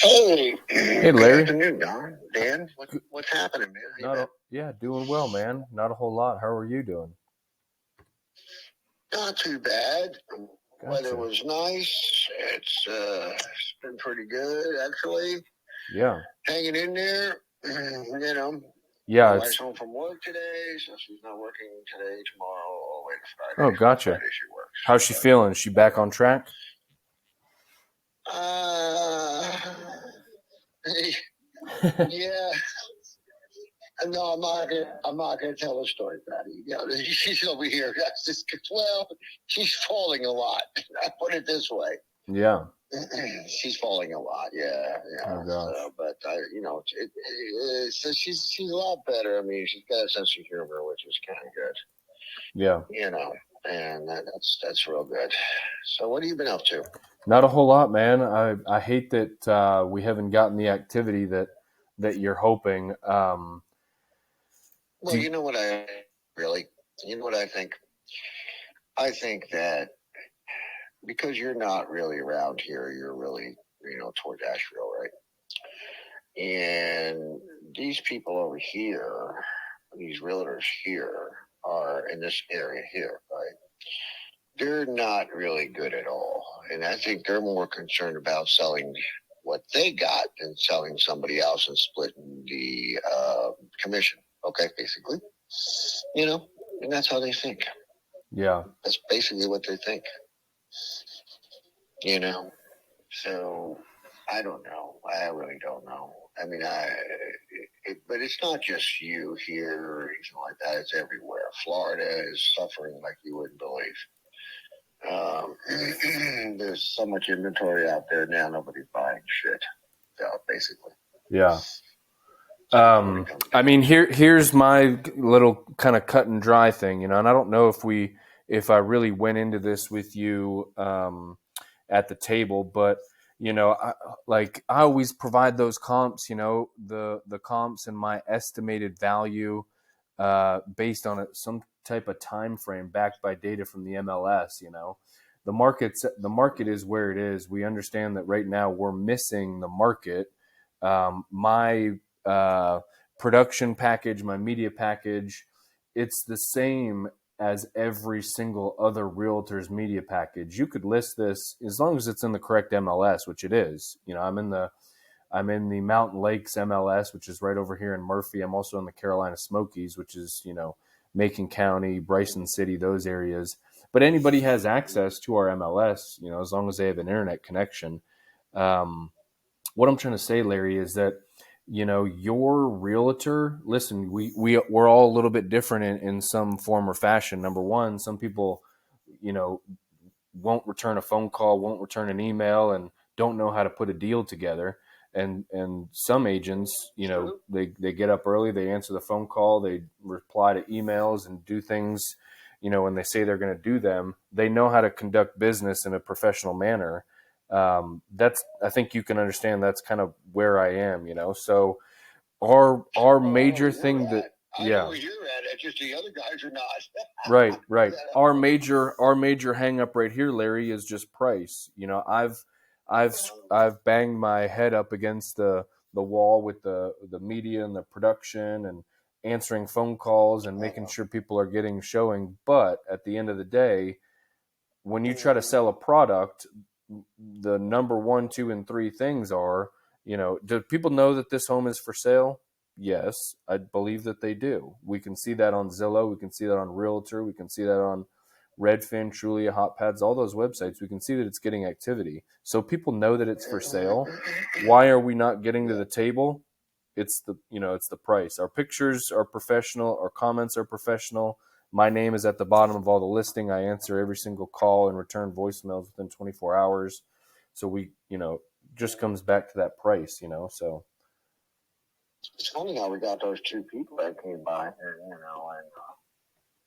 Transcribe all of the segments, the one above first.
Hey, Hey, good Larry. afternoon, Don. Dan, what's happening, man? How you Not been? a, yeah, doing well, man. Not a whole lot. How are you doing? Not too bad. Weather Gotcha. was nice. It's been pretty good, actually. Yeah. Hanging in there. You know, my Yeah, wife's it's home from work today, so she's not working today, tomorrow, all the way to oh, Friday. gotcha. Friday she works. How's she feeling? Is she back on track? Yeah. No, I'm not gonna tell the story, Patty. You know, she's over here. That's just well, she's falling a lot. I put it this way. Yeah. She's falling a lot. Yeah, yeah. Oh gosh. So, but so she's a lot better. I mean, she's got a sense of humor, which is kind of good. Yeah. You know, and that's real good. So, what have you been up to? Not a whole lot, man. I hate that we haven't gotten the activity that you're hoping. Well, you know what I really, you know what I think. I think that because you're not really around here, you're really, towards Asheville, right? And these people over here, these realtors here, are in this area here, right? They're not really good at all. And I think they're more concerned about selling what they got than selling somebody else and splitting the commission. Okay, basically. You know, and that's how they think. Yeah. That's basically what they think. You know, so I don't know. I really don't know. I mean, but it's not just you here or anything like that. It's everywhere. Florida is suffering like you wouldn't believe. There's so much inventory out there now. Nobody's buying shit. So basically, Yeah. I mean, here's my little kind of cut and dry thing, and I don't know if I really went into this with you at the table, but I always provide those comps, the comps and my estimated value based on some type of time frame backed by data from the MLS. The market is where it is. We understand that right now we're missing the market. My production package, my media package, it's the same as every single other realtor's media package. You could list this as long as it's in the correct MLS, which it is. I'm in the Mountain Lakes MLS, which is right over here in Murphy. I'm also in the Carolina Smokies, which is, Macon County, Bryson City, those areas. But anybody has access to our MLS, as long as they have an internet connection. What I'm trying to say, Larry, is that your realtor. Listen, we're all a little bit different in some form or fashion. Number one, some people, you know, won't return a phone call, won't return an email, and don't know how to put a deal together. And some agents, they get up early, they answer the phone call, they reply to emails and do things, when they say they're going to do them. They know how to conduct business in a professional manner. I think you can understand that's kind of where I am, So our major thing that, I know where you're at. Just the other guys are not. right. Our major hang up right here, Larry, is just price. I've banged my head up against the wall with the media and the production and answering phone calls and making sure people are getting showing. But at the end of the day, when you try to sell a product, the number one, two, and three things are, do people know that this home is for sale? Yes, I believe that they do. We can see that on Zillow. We can see that on Realtor. We can see that on Redfin, Trulia, HotPads, all those websites. We can see that it's getting activity. So people know that it's for sale. Why are we not getting to the table? It's the price. Our pictures are professional. Our comments are professional. My name is at the bottom of all the listing. I answer every single call and return voicemails within 24 hours. So just comes back to that price, so. It's funny how we got those two people that came by, and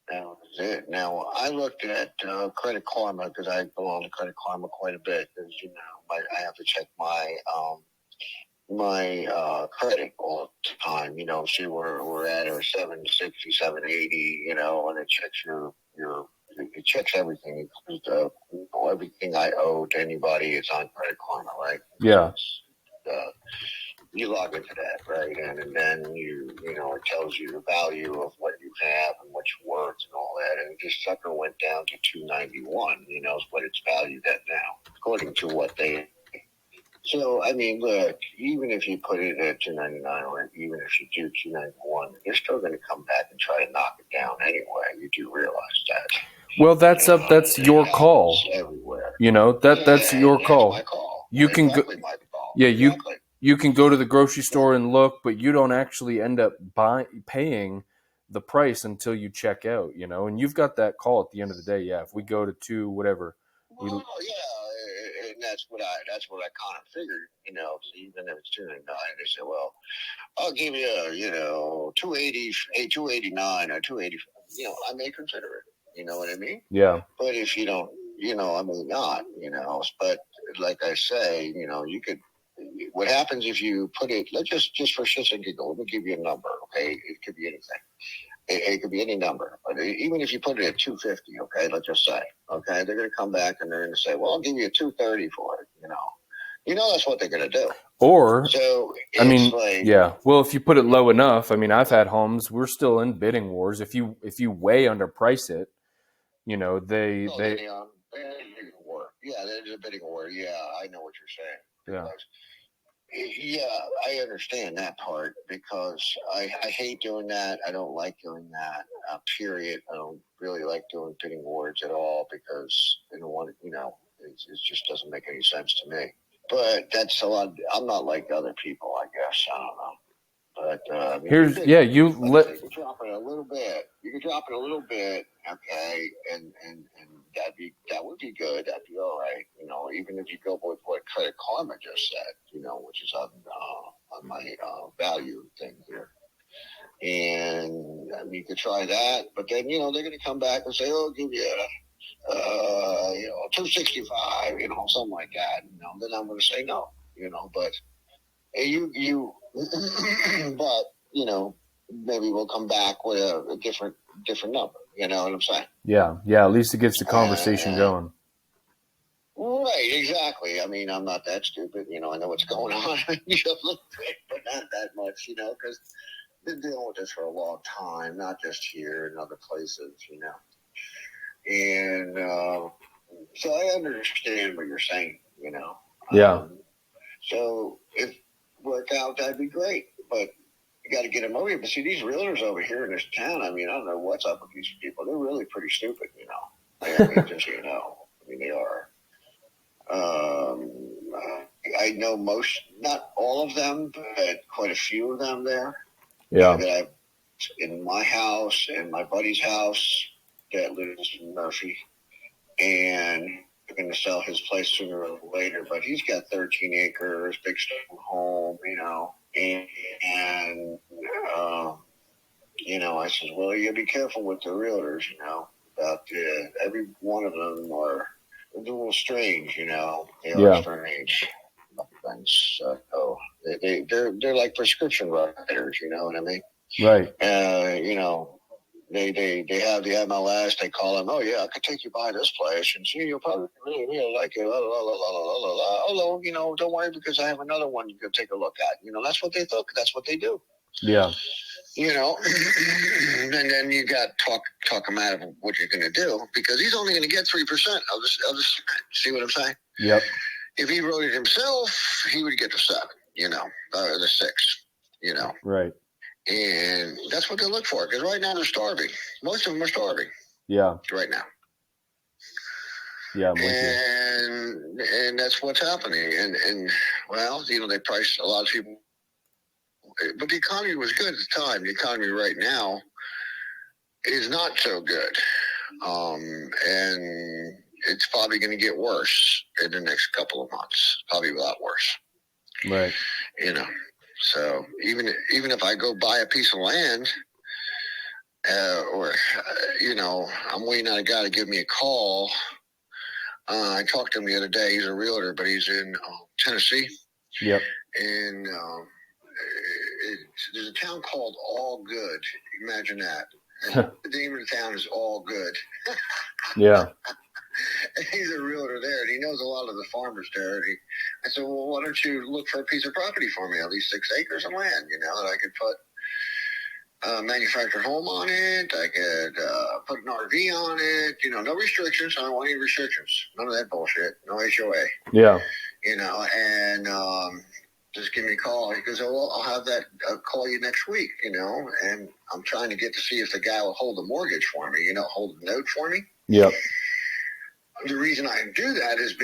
that was it. Now, I looked at Credit Karma because I belong to Credit Karma quite a bit. Because I have to check my credit all the time. See we're at our 760, 780. And it checks it checks everything. Everything I owe to anybody is on Credit Karma, right? Yeah. you log into that, right? And then it tells you the value of what you have and what you're worth and all that. And this sucker went down to 291. Is what it's valued at now, according to what they. So I mean, look, even if you put it at 299, or even if you do 291, they're still going to come back and try to knock it down anyway. You do realize that. Well, that's your call. Everywhere. That's your call. That's my call. You can go. My call. Yeah, exactly. you can go to the grocery store and look, but you don't actually end up paying the price until you check out. And you've got that call at the end of the day. Yeah, if we go to two, whatever. Well, yeah, and that's what I kind of figured. So even if it's 299, they say, well, I'll give you 280, 289 or 280. I may consider it. You know what I mean? Yeah. But if you don't, I may not. But like I say, you could. What happens if you put it? Let's just for shits and giggles, let me give you a number. Okay, it could be anything. It could be any number. But even if you put it at 250, okay, let's just say, okay, they're going to come back and they're going to say, well, I'll give you a 230 for it. That's what they're going to do. Or, so yeah. Well, if you put it low enough, I've had homes. We're still in bidding wars. If you way underprice it, they are bidding war. Yeah, there's a bidding war. Yeah, I know what you're saying. Yeah, I understand that part because I hate doing that. I don't like doing that. Period. I don't really like doing bidding wars at all because I don't want it just doesn't make any sense to me. But that's a lot. I'm not like other people, I guess. I don't know. But you could drop it a little bit. You could drop it a little bit, okay, and that would be good. That'd be all right. Even if you go with what Credit Karma just said, which is on my value thing here. And you could try that, but then they're going to come back and say, "Oh, I'll give you 265, something like that." Then I'm going to say no, but you but maybe we'll come back with a different number. You know what I'm saying? Yeah. At least it gets the conversation going. Right, exactly. I'm not that stupid. I know what's going on a little bit, but not that much. Because been dealing with this for a long time, not just here and other places. And so I understand what you're saying. Yeah. So if work out, that'd be great. But you got to get them over here. But see, these realtors over here in this town, I don't know what's up with these people. They're really pretty stupid, just so you know. They are. I know not all of them, but quite a few of them there. Yeah. That I've in my house and my buddy's house that lives in Murphy. And we're going to sell his place sooner or later, but he's got 13 acres, big stone home, and I says, well, you gotta be careful with the realtors, about every one of them are a little strange, they are strange. So they're like prescription writers, you know what I mean? Right. They have the MLS. They call them. Oh yeah, I could take you by this place and see. You'll probably really like it. La, la, la, la, la, la, la. Although don't worry because I have another one you can take a look at. That's what they thought. That's what they do. Yeah. And then you got talk him out of what you're going to do because he's only going to get 3% of the. See what I'm saying? Yep. If he wrote it himself, he would get the 7. Or the 6. Right. And that's what they look for because right now they're starving. Most of them are starving. Yeah. Right now. Yeah. And that's what's happening. And well, they price a lot of people. But the economy was good at the time. The economy right now is not so good. And it's probably going to get worse in the next couple of months. Probably a lot worse. Right. So even if I go buy a piece of land, or I'm waiting on a guy to give me a call. I talked to him the other day. He's a realtor, but he's in Tennessee. Yep. And there's a town called All Good. Imagine that. The name of the town is All Good. Yeah. He's a realtor there, and he knows a lot of the farmers there. I said, well, why don't you look for a piece of property for me, at least 6 acres of land, that I could put a manufactured home on it. I could put an RV on it. No restrictions. I don't want any restrictions. None of that bullshit. No HOA. Yeah. And just give me a call. He goes, oh, well, I'll have that call you next week, and I'm trying to get to see if the guy will hold the mortgage for me, hold the note for me. Yep. The reason I do that is